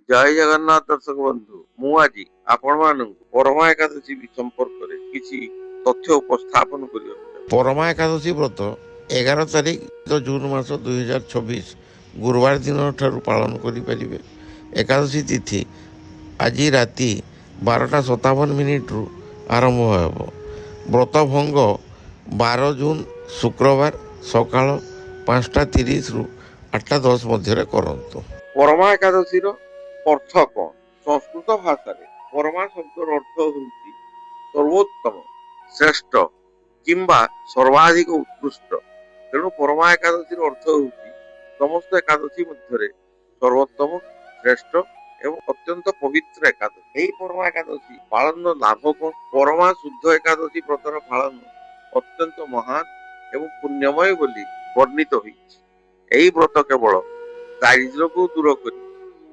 ଜୟ ଜଗନ୍ନାଥ ଦର୍ଶକ ବନ୍ଧୁ। ମୁଁ ଆଜି ଆପଣମାନଙ୍କୁ ପରମା ଏକାଦଶୀ ସମ୍ପର୍କରେ କିଛି ତଥ୍ୟ ଉପସ୍ଥାପନ କରିବାକୁ ଚାହୁଁଛି। ପରମା ଏକାଦଶୀ ବ୍ରତ 11 ତାରିଖ ଜୁନ ମାସ 2024 ଗୁରୁବାର ଦିନ ଠାରୁ ପାଳନ କରିପାରିବେ। ଏକାଦଶୀ ତିଥି ଆଜି ରାତି 12:57 ଆରମ୍ଭ ହେବ। ବ୍ରତ ଭଙ୍ଗ 12 ଜୁନ ଶୁକ୍ରବାର ସକାଳ 5:30 8:10 ମଧ୍ୟରେ କରନ୍ତୁ। ପରମା ଏକାଦଶୀର ଅର୍ଥ କଣ? ସଂସ୍କୃତ ଭାଷାରେ ପରମା ଶବ୍ଦର ଅର୍ଥ ହେଉଛି ସର୍ବୋତ୍ତମ, ଶ୍ରେଷ୍ଠ କିମ୍ବା ସର୍ବାଧିକ ଉତ୍କୃଷ୍ଟ। ତେଣୁ ପରମା ଏକାଦଶୀର ଅର୍ଥ ହେଉଛି ସମସ୍ତ ଏକାଦଶୀ ମଧ୍ୟରେ ସର୍ବୋତ୍ତମ, ଶ୍ରେଷ୍ଠ ଏବଂ ଅତ୍ୟନ୍ତ ପବିତ୍ର ଏକାଦଶୀ। ଏହି ପରମା ଏକାଦଶୀ ପାଳନର ଲାଭ କଣ? ପରମା ଶୁଦ୍ଧ ଏକାଦଶୀ ବ୍ରତର ପାଳନ ଅତ୍ୟନ୍ତ ମହାନ ଏବଂ ପୁଣ୍ୟମୟ ବୋଲି ବର୍ଣ୍ଣିତ ହୋଇଛି। ଏହି ବ୍ରତ କେବଳ ଦାରିଦ୍ର୍ୟକୁ ଦୂର କରି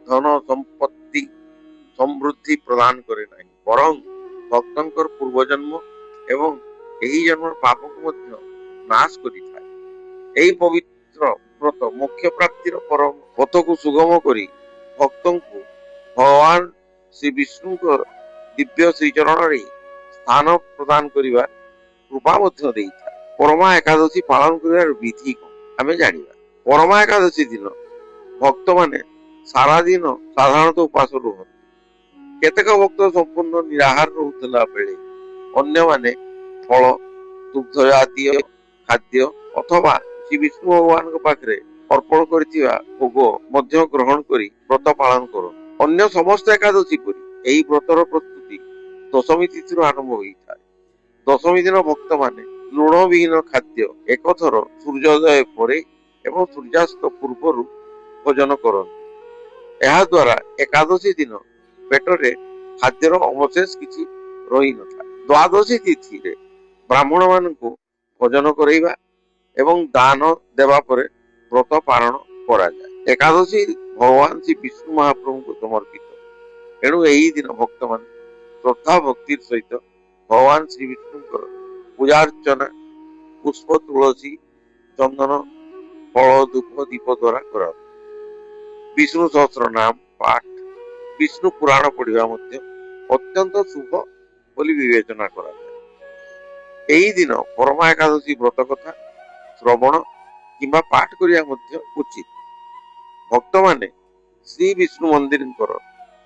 ଧନ ସମ୍ପତ୍ତି ସମୃଦ୍ଧି ପ୍ରଦାନ କରେ ନାହିଁ, ବରଂ ଭକ୍ତଙ୍କର ପୂର୍ବଜନ୍ମ ଏବଂ ଏହି ଜନ୍ମର ପାପକୁ ମଧ୍ୟ ନାଶ କରିଥାଏ। ଏହି ପବିତ୍ର ବ୍ରତ ମୋକ୍ଷ ପ୍ରାପ୍ତିର ପରମ ପଥକୁ ସୁଗମ କରି ଭକ୍ତଙ୍କୁ ଭଗବାନ ଶ୍ରୀ ବିଷ୍ଣୁଙ୍କର ଦିବ୍ୟ ଶ୍ରୀଚରଣରେ ସ୍ଥାନ ପ୍ରଦାନ କରିବା କୃପା ମଧ୍ୟ ଦେଇଥାଏ। ପରମା ଏକାଦଶୀ ପାଳନ କରିବାର ବିଧି କଣ ଆମେ ଜାଣିବା। ପରମା ଏକାଦଶୀ ଦିନ ଭକ୍ତମାନେ ସାରା ଦିନ ସାଧାରଣତଃ ଉପାସ ରୁହନ୍ତି। କେତେକ ଭକ୍ତ ସମ୍ପୂର୍ଣ୍ଣ ନିରାହାର ରହୁଥିଲା ବେଳେ ଅନ୍ୟମାନେ ଫଳ, ଦୁଗ୍ଧ ଜାତୀୟ ଖାଦ୍ୟ ଅଥବା ଶ୍ରୀ ବିଷ୍ଣୁ ଭଗବାନଙ୍କ ପାଖରେ ଅର୍ପଣ କରିଥିବା ଭୋଗ ମଧ୍ୟ ଗ୍ରହଣ କରି ବ୍ରତ ପାଳନ କରନ୍ତି। ଅନ୍ୟ ସମସ୍ତ ଏକାଦଶୀ ପରି ଏହି ବ୍ରତର ପ୍ରସ୍ତୁତି ଦଶମୀ ତିଥିରୁ ଆରମ୍ଭ ହୋଇଥାଏ। ଦଶମୀ ଦିନ ଭକ୍ତମାନେ ଲୁଣ ବିହୀନ ଖାଦ୍ୟ ଏକଥର ସୂର୍ଯ୍ୟୋଦୟ ପରେ ଏବଂ ସୂର୍ଯ୍ୟାସ୍ତ ପୂର୍ବରୁ ଭୋଜନ କରନ୍ତି। ଏହା ଦ୍ୱାରା ଏକାଦଶୀ ଦିନ ପେଟରେ ଖାଦ୍ୟର ଅବଶେଷ କିଛି ରହିନଥାଏ। ଦ୍ୱାଦଶୀ ତିଥିରେ ବ୍ରାହ୍ମଣ ମାନଙ୍କୁ ଭୋଜନ କରାଇବା ଏବଂ ଦାନ ଦେବା ପରେ ବ୍ରତ ପାଳନ କରାଯାଏ। ଏକାଦଶୀ ଭଗବାନ ଶ୍ରୀ ବିଷ୍ଣୁ ମହାପ୍ରଭୁଙ୍କୁ ସମର୍ପିତ। ଏଣୁ ଏହି ଦିନ ଭକ୍ତମାନେ ଶ୍ରଦ୍ଧା ଭକ୍ତିର ସହିତ ଭଗବାନ ଶ୍ରୀ ବିଷ୍ଣୁଙ୍କର ପୂଜା ଅର୍ଚ୍ଚନା ପୁଷ୍ପ, ତୁଳସୀ, ଚନ୍ଦନ, ଫଳ, ଧୂପ, ଦୀପ ଦ୍ୱାରା କରନ୍ତି। ବିଷ୍ଣୁ ସହସ୍ର ନାମ ପାଠ, ବିଷ୍ଣୁ ପୁରାଣ ପଢିବା ମଧ୍ୟ ଅତ୍ୟନ୍ତ ଶୁଭ ବୋଲି ବିବେଚନା କରାଯାଏ। ଏହି ଦିନ ପରମା ଏକାଦଶୀ ବ୍ରତ କଥା ଶ୍ରବଣ କିମ୍ବା ପାଠ କରିବା ମଧ୍ୟ ଉଚିତ। ଭକ୍ତମାନେ ଶ୍ରୀ ବିଷ୍ଣୁ ମନ୍ଦିରଙ୍କର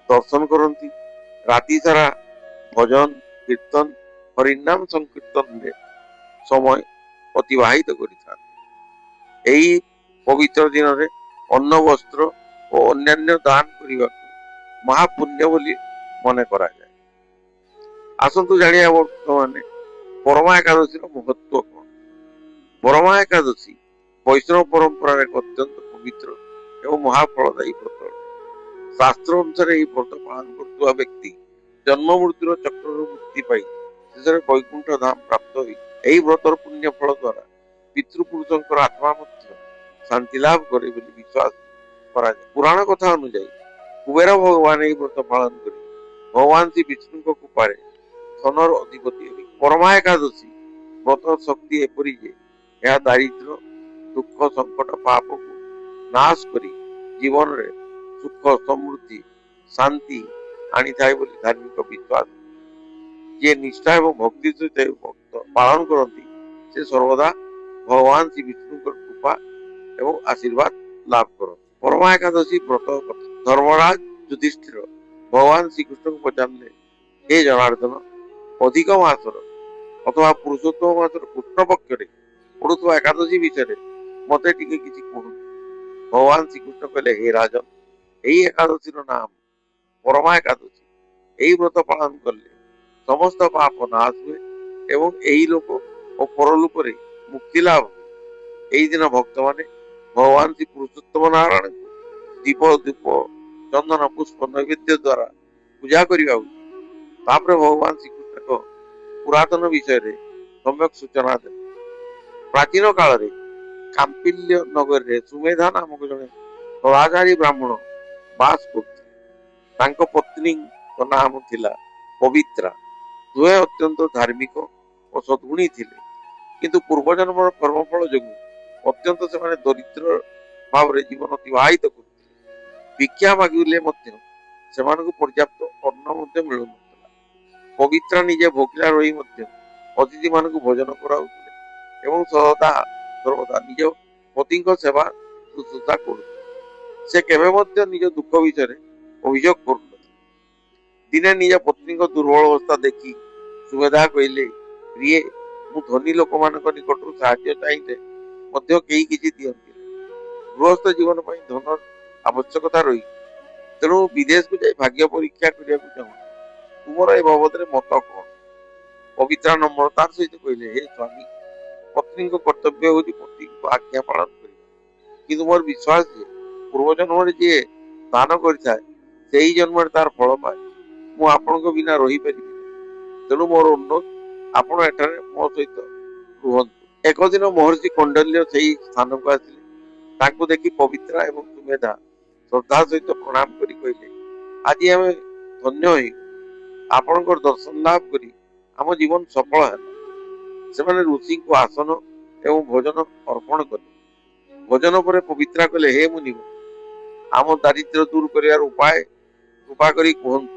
ଦର୍ଶନ କରନ୍ତି। ରାତି ସାରା ଭଜନ, କୀର୍ତ୍ତନ, ହରିନାମ ସଂକୀର୍ତ୍ତନରେ ସମୟ ଅତିବାହିତ କରିଥାନ୍ତି। ଏହି ପବିତ୍ର ଦିନରେ ଅନ୍ନ, ବସ୍ତ୍ର ଓ ଅନ୍ୟାନ୍ୟ ଦାନ କରିବାକୁ ମହାପୁଣ୍ୟ ବୋଲି ମନେ କରାଯାଏ। ଆସନ୍ତୁ ଜାଣିବା ବର୍ତ୍ତମାନେ ପରମା ଏକାଦଶୀର ମହତ୍ଵ କଣ। ପରମା ଏକାଦଶୀ ବୈଷ୍ଣବ ପରମ୍ପରାର ଏକ ଅତ୍ୟନ୍ତ ପବିତ୍ର ଏବଂ ମହାଫଳଦାୟୀ ବ୍ରତ। ଶାସ୍ତ୍ର ଅନୁସାରେ ଏହି ବ୍ରତ ପାଳନ କରୁଥିବା ବ୍ୟକ୍ତି ଜନ୍ମ ମୃତ୍ୟୁର ଚକ୍ରରୁ ମୁକ୍ତି ପାଇ ଶେଷରେ ବୈକୁଣ୍ଠ ଧାମ ପ୍ରାପ୍ତ ହୋଇ ଏହି ବ୍ରତର ପୁଣ୍ୟ ଫଳ ଦ୍ୱାରା ପିତୃପୁରୁଷଙ୍କର ଆତ୍ମା ମଧ୍ୟ ଶାନ୍ତି ଲାଭ କରେ ବୋଲି ବିଶ୍ୱାସ କରାଯାଏ। ପୁରାଣ କଥା ଅନୁଯାୟୀ କୁବେର ଭଗବାନ ଏହି ବ୍ରତ ପାଳନ କରି ଭଗବାନ ଶ୍ରୀ ବିଷ୍ଣୁଙ୍କ କୃପାରେ ଧନର ଅଧିପତି ହେବେ। ପରମା ଏକାଦଶୀ ବ୍ରତର ଶକ୍ତି ଏପରି ଯେ ଏହା ଦାରିଦ୍ର୍ୟ, ଦୁଃଖ, ସଙ୍କଟ, ପାପକୁ ନାଶ କରି ଜୀବନରେ ସୁଖ, ସମୃଦ୍ଧି, ଶାନ୍ତି ଆଣିଥାଏ ବୋଲି ଧାର୍ମିକ ବିଶ୍ୱାସ। ଯିଏ ନିଷ୍ଠା ଏବଂ ଭକ୍ତି ସହିତ ଭକ୍ତ ପାଳନ କରନ୍ତି ସେ ସର୍ବଦା ଭଗବାନ ଶ୍ରୀ ବିଷ୍ଣୁଙ୍କର କୃପା ଏବଂ ଆଶୀର୍ବାଦ ଲାଭ କରନ୍ତି। ପରମା ଏକାଦଶୀ ବ୍ରତ କଥା। ଧର୍ମରାଜ ଯୁଧିଷ୍ଠିର ଭଗବାନ ଶ୍ରୀକୃଷ୍ଣଙ୍କୁ ପଚାରିଲେ, ହେ ଜନାର୍ଦ୍ଦନ, ଅଧିକ ମାସର ଅଥବା ପୁରୁଷୋତ୍ତମ ମାସର କୃଷ୍ଣ ପକ୍ଷରେ ପଡୁଥିବା ଏକାଦଶୀ ବିଷୟରେ ମତେ ଟିକେ କିଛି କୁହନ୍ତୁ। ଭଗବାନ ଶ୍ରୀକୃଷ୍ଣ କହିଲେ, ହେ ରାଜନ, ଏହି ଏକାଦଶୀର ନାମ ପରମା ଏକାଦଶୀ। ଏହି ବ୍ରତ ପାଳନ କଲେ ସମସ୍ତ ପାପ ନାଶ ହୁଏ ଏବଂ ଏହି ଲୋକ ଓ ପରଲୋକରେ ମୁକ୍ତି ଲାଭ ହୁଏ। ଏହି ଦିନ ଭକ୍ତମାନେ ଭଗବାନ ଶ୍ରୀ ପୁରୁଷୋତ୍ତମ ନାରାୟଣଙ୍କୁ ଦୀପ, ଧୂପ, ଚନ୍ଦନ, ପୁଷ୍ପ ନୈବେଦ୍ୟ ଦ୍ୱାରା ପୂଜା କରିବା ଉଚିତ। ତାପରେ ଭଗବାନ ଶ୍ରୀକୃଷ୍ଣଙ୍କ ପୁରାତନ ବିଷୟରେ ସମ୍ୟକ ସୂଚନା ଦେଲେ। ପ୍ରାଚୀନ କାଳରେ କାମ୍ପିଲ୍ୟ ନଗରରେ ସୁମେଧା ନାମକ ଜଣେ ସଦାଚାରୀ ବ୍ରାହ୍ମଣ ବାସ କରୁଥିଲେ। ତାଙ୍କ ପତ୍ନୀଙ୍କ ନାମ ଥିଲା ପବିତ୍ରା। ଦୁହେଁ ଅତ୍ୟନ୍ତ ଧାର୍ମିକ ଓ ସଦ୍ଗୁଣୀ ଥିଲେ, କିନ୍ତୁ ପୂର୍ବଜନ୍ମର କର୍ମଫଳ ଯୋଗୁଁ ଅତ୍ୟନ୍ତ ସେମାନେ ଦରିଦ୍ର ଭାବରେ ଜୀବନ ଅତିବାହିତ କରୁଥିଲେ। ଭିକ୍ଷା ମାଗିଲେ ମଧ୍ୟ ସେମାନଙ୍କୁ ପର୍ଯ୍ୟାପ୍ତ ଅନ୍ନ ମଧ୍ୟ ମିଳୁନଥିଲା। ପବିତ୍ରା ନିଜେ ଭୋକିଲା ରହି ମଧ୍ୟ ଅତିଥିମାନଙ୍କୁ ଭୋଜନ କରାଉଥିଲେ ଏବଂ ସର୍ବଦା ନିଜ ପତିଙ୍କ ସେବା ଶୁଶ୍ରୂଷା କରୁଥିଲେ। ସେ କେବେ ମଧ୍ୟ ନିଜ ଦୁଃଖ ବିଷୟରେ ଅଭିଯୋଗ କରୁନଥିଲେ। ଦିନେ ନିଜ ପତ୍ନୀଙ୍କ ଦୁର୍ବଳ ଅବସ୍ଥା ଦେଖି ସୁମେଧା କହିଲେ, ପ୍ରିୟେ, ମୁଁ ଧନୀ ଲୋକମାନଙ୍କ ନିକଟରୁ ସାହାଯ୍ୟ ଚାହିଁଲେ ମଧ୍ୟ କେହି କିଛି ଦିଅନ୍ତି ନାହିଁ। ଗୃହସ୍ଥ ଜୀବନ ପାଇଁ ଧନର ଆବଶ୍ୟକତା ରହିଛି, ତେଣୁ ବିଦେଶକୁ ଯାଇ ଭାଗ୍ୟ ପରୀକ୍ଷା କରିବାକୁ ଚାହୁଁ। ତୁମର ଏ ବାବଦରେ ମତ କଣ? ପବିତ୍ରା ନମ୍ରତାର ସହିତ କହିଲେ, ହେ ସ୍ୱାମୀ, ପତ୍ନୀଙ୍କ କର୍ତ୍ତବ୍ୟ ହେଉଛି ପତିଙ୍କ ଆଜ୍ଞା ପାଳନ କରିବା, କିନ୍ତୁ ମୋର ବିଶ୍ୱାସ ଯେ ପୂର୍ବ ଜନ୍ମରେ ଯିଏ ଦାନ କରିଥାଏ ସେହି ଜନ୍ମରେ ତାର ଫଳ ପାଏ। ମୁଁ ଆପଣଙ୍କ ବିନା ରହିପାରିବି ନାହିଁ, ତେଣୁ ମୋର ଅନୁରୋଧ, ଆପଣ ଏଠାରେ ମୋ ସହିତ ରୁହନ୍ତୁ। एकदिन महर्षि कौंडल्य ସେହି ସ୍ଥାନକୁ ଆସିଲେ। ତାଙ୍କୁ ଦେଖି ପବିତ୍ରା ଏବଂ ସୁମେଧା ଶ୍ରଦ୍ଧା ସହିତ ପ୍ରଣାମ କରି କହିଲେ, ଆଜି ଆମେ ଧନ୍ୟ ହେଇ ଆପଣଙ୍କର ଦର୍ଶନ ଲାଭ କରି ଆମ ଜୀବନ ସଫଳ ହେଲା। ସେମାନେ ଋଷିଙ୍କୁ ଆସନ ଏବଂ ଭୋଜନ ଅର୍ପଣ କଲେ। ଭୋଜନ ପରେ ପବିତ୍ରା କହିଲେ, ହେ ମୁନିଗଣ, ଆମ ଦାରିଦ୍ର୍ୟ ଦୂର କରିବାର ଉପାୟ କୃପା କରି କୁହନ୍ତୁ।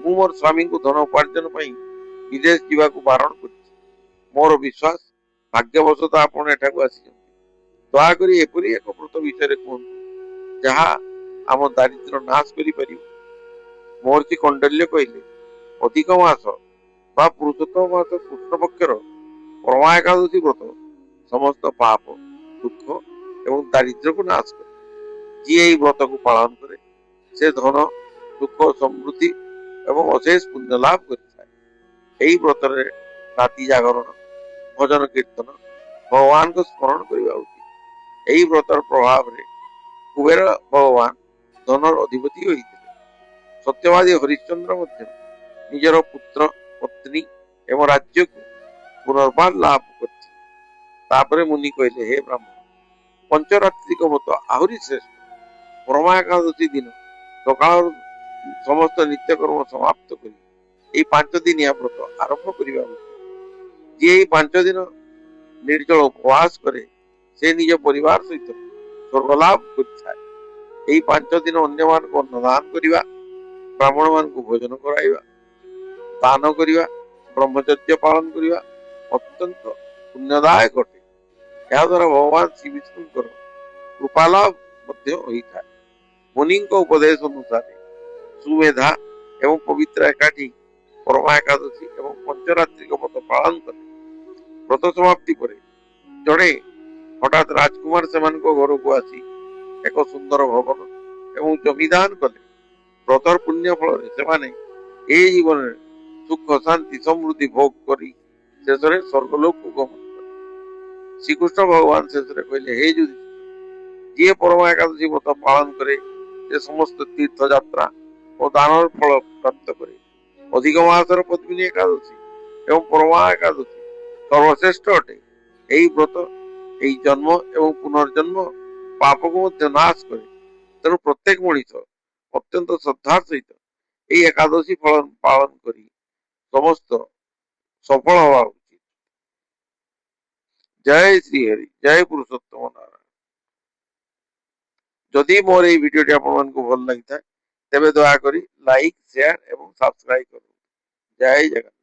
ମୁଁ ମୋର ସ୍ୱାମୀଙ୍କୁ ଧନ ଉପାର୍ଜନ ପାଇଁ ବିଦେଶ ଯିବାକୁ ବାରଣ କରିଛି। ମୋର ବିଶ୍ୱାସ, ଭାଗ୍ୟବଶତଃ ଆପଣ ଏଠାକୁ ଆସିଛନ୍ତି। ଦୟାକରି ଏପରି ଏକ ବ୍ରତ ବିଷୟରେ କୁହନ୍ତୁ ଯାହା ଆମ ଦାରିଦ୍ର୍ୟ ନାଶ କରିପାରିବ। ମହର୍ଷି କୌଣ୍ଡଲ୍ୟ କହିଲେ, ଅଧିକ ମାସ ବା ପୁରୁଷୋତ୍ତମ ମାସ କୃଷ୍ଣ ପକ୍ଷର ପରମା ଏକାଦଶୀ ବ୍ରତ ସମସ୍ତ ପାପ, ଦୁଃଖ ଏବଂ ଦାରିଦ୍ର୍ୟକୁ ନାଶ କରେ। ଯିଏ ଏହି ବ୍ରତକୁ ପାଳନ କରେ ସେ ଧନ, ସୁଖ, ସମୃଦ୍ଧି ଏବଂ ଅଶେଷ ପୁଣ୍ୟ ଲାଭ କରିଥାଏ। ଏହି ବ୍ରତରେ ରାତି ଜାଗରଣ, ଭଜନ କୀର୍ତ୍ତନ, ଭଗବାନଙ୍କ ସ୍ମରଣ କରିବା ଉଚିତ। ଏହି ବ୍ରତର ପ୍ରଭାବରେ କୁବେର ଭଗବାନ ଧନର ଅଧିପତି ହୋଇଥିଲେ। ସତ୍ୟବାଦୀ ହରିଶ୍ଚନ୍ଦ୍ର ମଧ୍ୟ ନିଜର ପୁତ୍ର, ପତ୍ନୀ ଏବଂ ରାଜ୍ୟକୁ ପୁନର୍ବାର ଲାଭ କରିଥିଲେ। ତାପରେ ମୁନି କହିଲେ, ହେ ବ୍ରାହ୍ମଣ, ପଞ୍ଚରାତ୍ରିକ ବ୍ରତ ଆହୁରି ଶ୍ରେଷ୍ଠ। ପରମା ଏକାଦଶୀ ଦିନ ସକାଳରୁ ସମସ୍ତ ନିତ୍ୟକର୍ମ ସମାପ୍ତ କରି ଏହି 5 ଦିନିଆ ବ୍ରତ ଆରମ୍ଭ କରିବା ଉଚିତ। ଯିଏ ଏହି 5 ଦିନ ନିର୍ଜଳ ଉପବାସ କରେ ସେ ନିଜ ପରିବାର ସହିତ ସ୍ୱର୍ଗ ଲାଭ କରିଥାଏ। ଏହି 5 ଦିନ ଅନ୍ୟମାନଙ୍କୁ ଅନ୍ନଦାନ କରିବା, ବ୍ରାହ୍ମଣ ମାନଙ୍କୁ ଭୋଜନ କରାଇବା, ଦାନ କରିବା, ବ୍ରହ୍ମଚର୍ଯ୍ୟ ପାଳନ କରିବା ଅତ୍ୟନ୍ତ ପୁଣ୍ୟଦାୟକ ଅଟେ। ଏହା ଦ୍ୱାରା ଭଗବାନ ଶ୍ରୀ ବିଷ୍ଣୁଙ୍କର କୃପାଲାଭ ମଧ୍ୟ ହୋଇଥାଏ। ମୁନିଙ୍କ ଉପଦେଶ ଅନୁସାରେ ସୁମେଧା ଏବଂ ପବିତ୍ରା ଏକାଠି ପରମା ଏକାଦଶୀ ଏବଂ ପଞ୍ଚରାତ୍ରିକ ବ୍ରତ ପାଳନ କଲେ। ବ୍ରତ ସମାପ୍ତି ପରେ ଜଣେ ହଠାତ୍ ରାଜକୁମାର ସେମାନଙ୍କ ଘରକୁ ଆସି ଏକ ସୁନ୍ଦର ଭବନ ଏବଂ ଜମି ଦାନ କଲେ। ବ୍ରତର ପୁଣ୍ୟ ଫଳରେ ସେମାନେ ଏହି ଜୀବନରେ ସୁଖ, ଶାନ୍ତି, ସମୃଦ୍ଧି ଭୋଗ କରି ଶେଷରେ ସ୍ୱର୍ଗଲୋକକୁ ଗମନ କଲେ। ଶ୍ରୀକୃଷ୍ଣ ଭଗବାନ ଶେଷରେ କହିଲେ, ହେ ଯୁଧିଷ୍ଠିର, ଯିଏ ପରମା ଏକାଦଶୀ ବ୍ରତ ପାଳନ କରେ ସେ ସମସ୍ତ ତୀର୍ଥ ଯାତ୍ରା ଓ ଦାନର ଫଳ ପ୍ରାପ୍ତ କରେ। ଅଧିକ ମାସର ପଦ୍ମିନୀ ଏକାଦଶୀ ଏବଂ ପରମା ଏକାଦଶୀ ସର୍ବଶ୍ରେଷ୍ଠ ଅଟେ। ଏହି ବ୍ରତ ଏହି ଜନ୍ମ ଏବଂ ପୁନର୍ଜନ୍ମ ପାପକୁ ମଧ୍ୟ ନାଶ କରେ। ତେଣୁ ପ୍ରତ୍ୟେକ ମଣିଷ ଅତ୍ୟନ୍ତ ଶ୍ରଦ୍ଧାର ସହିତ ଏହି ଏକାଦଶୀ ପାଳନ କରି ସମସ୍ତ ସଫଳ ହେବା ଉଚିତ। ଜୟ ଶ୍ରୀ ହରି, ଜୟ ପୁରୁଷୋତ୍ତମ ନାରାୟଣ। ଯଦି ମୋର এই ଭିଡିଓଟି ଆପଣମାନଙ୍କୁ ଭଲ ଲାଗିଥାଏ ତେବେ ଦୟାକରି ଲାଇକ୍, ସେୟାର ଏବଂ ସବସ୍କ୍ରାଇବ କରନ୍ତୁ। ଜୟ ଜଗନ୍ନାଥ।